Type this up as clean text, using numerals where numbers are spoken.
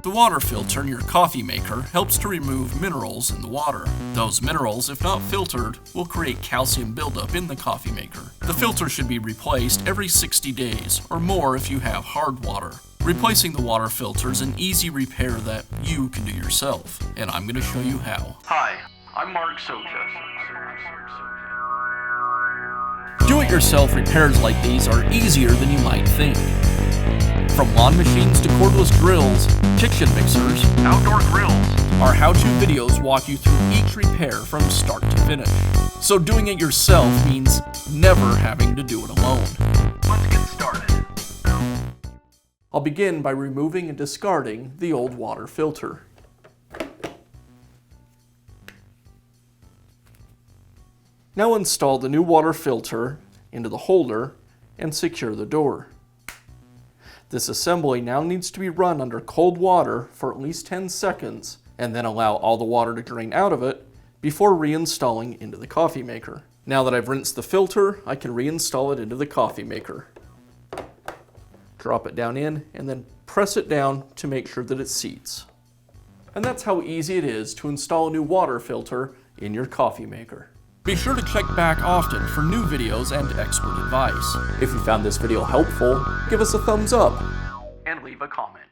The water filter in your coffee maker helps to remove minerals in the water. Those minerals, if not filtered, will create calcium buildup in the coffee maker. The filter should be replaced every 60 days, or more if you have hard water. Replacing the water filter is an easy repair that you can do yourself, and I'm going to show you how. Hi, I'm Mark Socha. Do-it-yourself repairs like these are easier than you might think. From lawn machines to cordless drills, kitchen mixers, Outdoor grills. our how-to videos walk you through each repair from start to finish. So doing it yourself means never having to do it alone. Let's get started. I'll begin by removing and discarding the old water filter. Now install the new water filter into the holder and secure the door. This assembly now needs to be run under cold water for at least 10 seconds and then allow all the water to drain out of it before reinstalling into the coffee maker. Now that I've rinsed the filter, I can reinstall it into the coffee maker. Drop it down in and then press it down to make sure that it seats. And that's how easy it is to install a new water filter in your coffee maker. Be sure to check back often for new videos and expert advice. If you found this video helpful, give us a thumbs up And leave a comment.